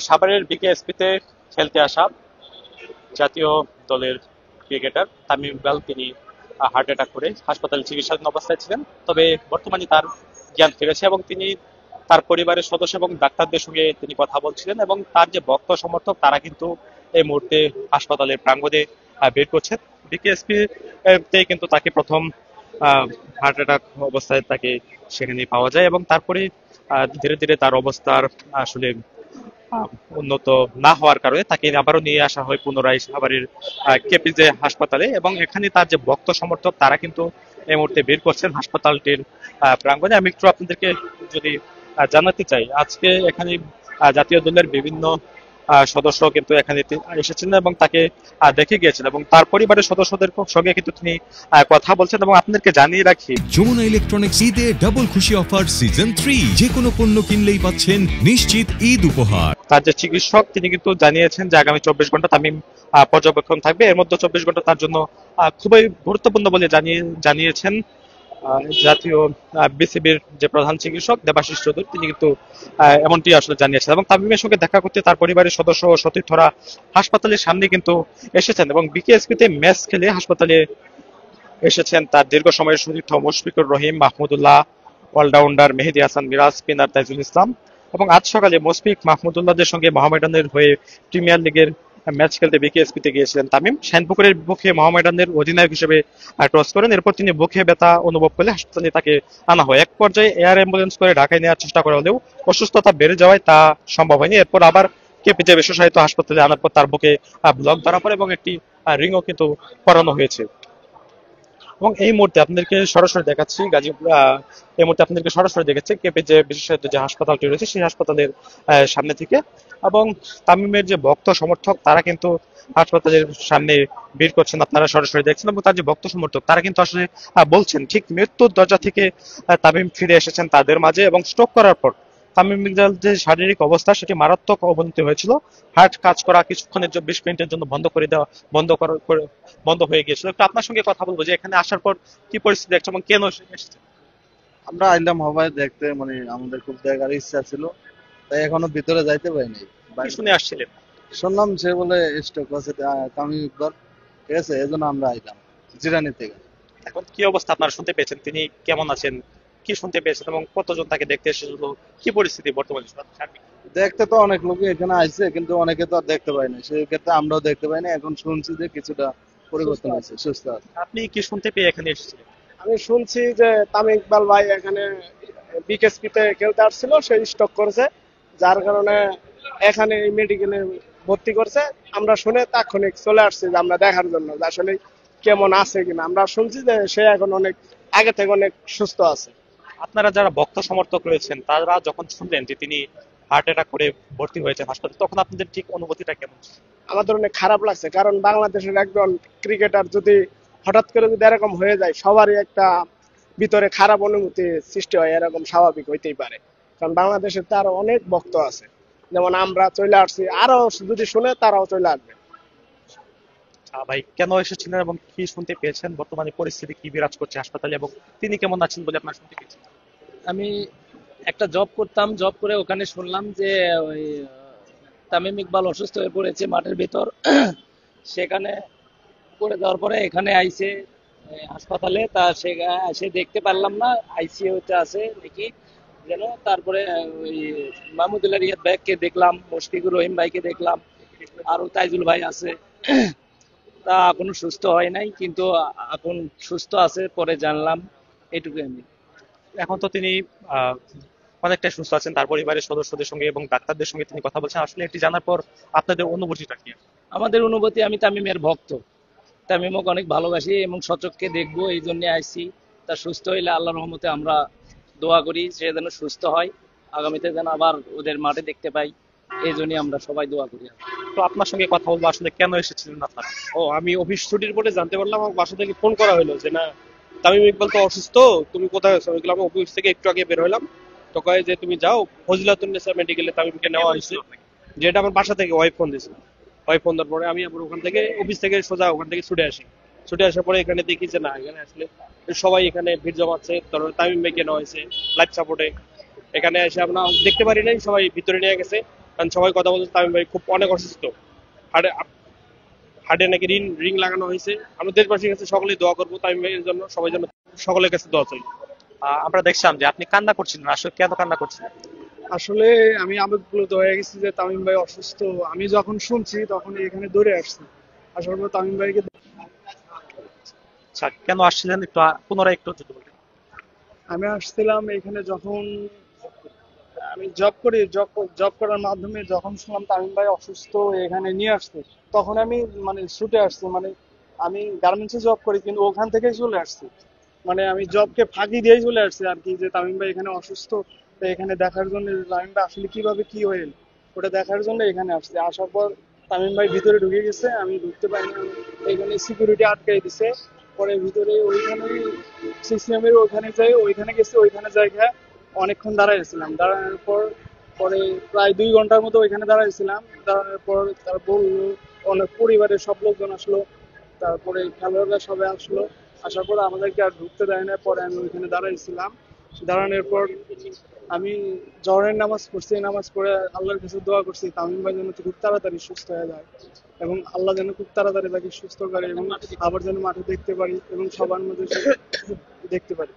সাভারের বিকেএসপিতে খেলতে আসা জাতীয় দলের ক্রিকেটার তামিম ইকবাল তিনি হার্ট অ্যাটাক করে হাসপাতালে চিকিৎসাধীন অবস্থায় ছিলেন। তবে বর্তমানে তার জ্ঞান ফিরেছে এবং তিনি তার পরিবারের সদস্য এবং ডাক্তারদের সঙ্গে তিনি কথা বলছিলেন এবং তার যে ভক্ত সমর্থক তারা কিন্তু এই মুহূর্তে হাসপাতালের প্রাঙ্গণে বের করছেন। বিকেএসপি তে কিন্তু তাকে প্রথম হার্ট অ্যাটাক অবস্থায় তাকে সেখানে পাওয়া যায় এবং তারপরে ধীরে ধীরে তার অবস্থার আসলে আহ, উন্নত না হওয়ার কারণে তাকে আবারও নিয়ে আসা হয় পুনরায় সাভারের কেপিজে হাসপাতালে এবং এখানে তার যে ভক্ত সমর্থক তারা কিন্তু এই মুহূর্তে বের করছেন হাসপাতালটির প্রাঙ্গণে। আমি একটু আপনাদেরকে যদি জানাতে চাই, আজকে এখানে জাতীয় দলের বিভিন্ন সদস্য কিন্তু এখানে এসেছেন এবং তাকে দেখে গিয়েছেন এবং তার পরিবারের সদস্যদের সঙ্গে কিন্তু তিনি কথা বলছেন। এবং আপনাদেরকে জানিয়ে রাখি, যমুনা ইলেকট্রনিক্স ঈদে ডাবল খুশি অফার সিজন 3, যে কোনো পণ্য কিনলেই পাচ্ছেন নিশ্চিত ঈদ উপহার। তার যে চিকিৎসক তিনি কিন্তু জানিয়েছেন যে আগামী 24 ঘন্টা তামিম পর্যবেক্ষণ থাকবে। এর মধ্যে 24 ঘন্টা তার জন্য খুবই গুরুত্বপূর্ণ বলে জানিয়েছেন জাতীয় বিসিবির যে প্রধান চিকিৎসক দেবাশিস চৌধুরী, তিনি কিন্তু এমনটি আসলে জানিয়েছেন। এবং তামিমের সঙ্গে দেখা করতে তার পরিবারের সদস্য ও সতীর্থরা হাসপাতালের সামনে কিন্তু এসেছেন এবং বিকেএসপিতে ম্যাচ খেলে হাসপাতালে এসেছেন তার দীর্ঘ সময়ের সতীর্থ মুশফিকুর রহিম, মাহমুদুল্লাহ, অলরাউন্ডার মেহেদী হাসান মিরাজ, স্পিনার তাইজুল ইসলাম। এবং আজ সকালে মুশফিক মাহমুদুল্লাহদের সঙ্গে মোহামেডানের হয়ে প্রিমিয়ার লিগের ম্যাচ খেলতে বিকেএসপিতে গিয়েছিলেন তামিম। শাইনপুকুরের বিপক্ষে মোহামেডানের অধিনায়ক হিসেবে টস করেন। এরপর তিনি বুকে ব্যথা অনুভব করলে হাসপাতালে তাকে আনা হয়। এক পর্যায়ে এয়ার অ্যাম্বুলেন্স করে ঢাকায় নেওয়ার চেষ্টা করা হলেও অসুস্থতা বেড়ে যাওয়ায় তা সম্ভব হয়নি। এরপর আবার কেপিজে বিশেষায়িত হাসপাতালে আনার পর তার বুকে ব্লক ধরা পড়ে এবং একটি রিংও কিন্তু করানো হয়েছে। এবং এই মুহূর্তে আপনাদেরকে সরাসরি দেখাচ্ছি গাজীপুর, এই মুহূর্তে আপনাদেরকে সরাসরি দেখাচ্ছি কেপি যে বিশেষায়িত যে হাসপাতালটি রয়েছে সেই হাসপাতালের সামনে থেকে। এবং তামিমের যে ভক্ত সমর্থক তারা কিন্তু হাসপাতালের সামনে ভিড় করছেন, আপনারা সরাসরি দেখছেন। এবং তার যে ভক্ত সমর্থক তারা কিন্তু আসলে বলছেন ঠিক মৃত্যুর দরজা থেকে তামিম ফিরে এসেছেন তাদের মাঝে। এবং স্ট্রোক করার পর তামিম ইকবাল যে শারীরিক অবস্থা সেটি মারাত্মক অবনতি হয়েছিল। হার্ট কাজ করা কিছুক্ষণের জন্য 20 মিনিটের জন্য বন্ধ হয়ে গিয়েছিল। একটু আপনার সঙ্গে কথা বলবো যে এখানে আসার পর কি পরিস্থিতি দেখছো এবং কেন এসেছে। আমরা আইলাম হবাই দেখতে, মানে আমাদের খুব দেখার ইচ্ছা ছিল, তাই এখনো ভিতরে যাইতে পারিনি। কি শুনে আসছিলেন? শুনলাম সে বলে স্ট্রোক আছে তামিম ইকবাল, ঠিক আছে, এই জন্য আমরা আইলাম জিরানি থেকে। এখন কি অবস্থা আপনারা শুনতে পেয়েছেন, তিনি কেমন আছেন, কি শুনতে পেয়েছেন এবং কতজন তাকে দেখতে এসেছিল, কি পরিস্থিতি বর্তমানে সার্বিক? দেখতে তো অনেক লোকই এখানে আইছে, কিন্তু অনেকে তো আর দেখতে পাইনি, সেই ক্ষেত্রে আমরাও দেখতে পাইনি। এখন শুনছি যে কিছুটা পরিবর্তন হয়েছে, সুস্থ আছে। আপনি কি শুনতে পেয়ে এখানে এসেছিলেন? আমি শুনছি যে তামিম ইকবাল ভাই এখানে বিকেএসপিতে খেলতে আসছিল, সে স্ট্রোক করেছে, যার কারণে এখানে মেডিকেলে ভর্তি করছে। আমরা শুনে তাৎক্ষণিক চলে আসছি যে আমরা দেখার জন্য যে আসলে কেমন আছে কিনা। আমরা শুনছি যে সে এখন অনেক আগে থেকে অনেক সুস্থ আছে। আপনারা যারা ভক্ত সমর্থক রয়েছেন তারা যখন শুনলেন যে তিনি হার্ট অ্যাটাক করে ভর্তি হয়েছে হাসপাতালে, তখন আপনাদের ঠিক অনুভূতিটা কেমন? আমাদের অনেক খারাপ লাগছে, কারণ বাংলাদেশের একজন ক্রিকেটার যদি হঠাৎ করে যদি এরকম হয়ে যায়, সবারই একটা ভিতরে খারাপ অনুভূতি সৃষ্টি হয়, এরকম স্বাভাবিক হইতেই পারে। কারণ বাংলাদেশের তার অনেক ভক্ত আছে, যেমন আমরা চলে আসছি, আরো যদি শুনে তারাও চলে আসবে। ভাই কেন এসেছিলেন এবং কি শুনতে পেয়েছেন, বর্তমানে পরিস্থিতি কি বিরাজ করছে হাসপাতালে এবং তিনি কেমন আছেন বলে আপনার শুনতে পেয়েছেন? আমি একটা জব করতাম, জব করে ওখানে শুনলাম যে ওই তামিম ইকবাল অসুস্থ হয়ে পড়েছে মাঠের ভিতর। সেখানে পড়ে যাওয়ার পরে এখানে আইসে হাসপাতালে, তা সে দেখতে পারলাম না, আইসিইউতে আছে নাকি যেন। তারপরে ওই মাহমুদুল্লাহ রিয়াদ ভাইকে দেখলাম, মুশফিকুর রহিম ভাইকে দেখলাম, আরো তাইজুল ভাই আছে। তা এখনো সুস্থ হয় নাই, কিন্তু এখন সুস্থ আছে পরে জানলাম, এটুকু আমি। এখন তো তিনি আহ অনেকটাই সুস্থ আছেন, তার পরিবারের সদস্যদের সঙ্গে এবং ডাক্তারদের সঙ্গে তিনি কথা বলছেন। আসলে এটি জানার পর আপনাদের অনুভূতিটা কি? আমাদের অনুভূতি, আমি তামিমের ভক্ত, তামিমকে অনেক ভালোবাসি এবং সচক্ষে দেখবো এই জন্য আইসি। তা সুস্থ হইলে আল্লাহর রহমতে আমরা দোয়া করি সে যেন সুস্থ হয়, আগামীতে যেন আবার ওদের মাঠে দেখতে পাই, এই জন্য আমরা সবাই দোয়া করি। তো আপনার সঙ্গে কথা বলবো, আসলে কেন এসেছিলেন আপনারা? আমি অফিস ছুটির পরে জানতে পারলাম, আমার বাসা থেকে ফোন করা হলো যে না, তামিম ইকবাল তো অসুস্থ, তুমি কোথায় আছো? আমি অফিস থেকে একটু আগে বের হলাম, তো কয় যে তুমি যাও ফজিলাতুন্নেসা মেডিকেলে তামিমকে নেওয়া হয়েছে। যেটা আমার বাসা থেকে ওয়াইফ ফোন দিয়েছিল। ওয়াইফ ফোন দেওয়ার পরে আমি আবার ওখান থেকে অফিস থেকে সোজা ওখান থেকে ছুটে আসি। ছুটে আসার পরে এখানে দেখি যে না, এখানে আসলে সবাই এখানে ভিড় জমাচ্ছে, তারপরে তামিম ভাইকে নেওয়া হয়েছে লাইফ সাপোর্টে। এখানে এসে আমরা দেখতে পারি নাই, সবাই ভিতরে নিয়ে গেছে। কারণ সবাই কথা বলছে তামিম ভাই খুব অনেক অসুস্থ, হাড়ে হাড়ে নাকি রিং লাগানো হয়েছে। আমরা দেশবাসীর কাছে সকলেই দোয়া করবো তামিম ভাইয়ের জন্য, সবাই যেন সকলের কাছে দোয়া চাই। আমরা দেখছিলাম যে আপনি কান্না করছিলেন, আসলে কেন কান্না করছিলেন? আসলে আমি আবেগপ্লুত হয়ে গেছি যে তামিম ভাই অসুস্থ। আমি যখন শুনছি তখন এখানে দৌড়ে আসছি, আসার পর তামিম ভাইকে আচ্ছা, কেন আসছিলেন একটু পুনরায় একটু যদি বলতেন। আমি আসছিলাম এখানে যখন আমি জব করি, জব করার মাধ্যমে যখন শুনলাম তামিম ভাই অসুস্থ এখানে নিয়ে আসছে, তখন আমি মানে ছুটে আসছি। মানে আমি গার্মেন্টসে জব করি কিন্তু ওখান থেকেই চলে আসছি। মানে আমি জবকে ফাঁকি দিয়েই চলে আসছি আর কি, যে তামিম ভাই এখানে অসুস্থ, তো এখানে দেখার জন্য তামিম ভাই আসলে কিভাবে কি হয়ে এলো ওটা দেখার জন্য এখানে আসছি। আসার পর তামিম ভাই ভিতরে ঢুকে গেছে, আমি ঢুকতে পারিনি। এখানে সিকিউরিটি আটকে দিছে। পরে ভিতরে ওইখানে সিসিএম এর ওইখানে যাই, ওইখানে গেছি, ওইখানে জায়গায় অনেকক্ষণ দাঁড়াইছিলাম। দাঁড়ানোর পর পরে প্রায় 2 ঘন্টার মতো ওইখানে দাঁড়াইছিলাম। দাঁড়ানোর পর তার বললো, অনেক পরিবারের সব লোকজন আসলো, তারপরে খেলোয়াড়রা সবাই আসলো। আসার পর আমাদেরকে আর ঢুকতে দেয় না। পরে আমি ওইখানে দাঁড়াইছিলাম। দাঁড়ানোর পর আমি জহরের নামাজ পড়ছি, নামাজ পড়ে আল্লাহর কাছে দোয়া করছি তামিম ভাই যেন খুব তাড়াতাড়ি সুস্থ হয়ে যায়, এবং আল্লাহ যেন খুব তাড়াতাড়ি তাকে সুস্থ করে এবং আবার যেন মাঠে দেখতে পারি এবং সবার মধ্যে দেখতে পারি।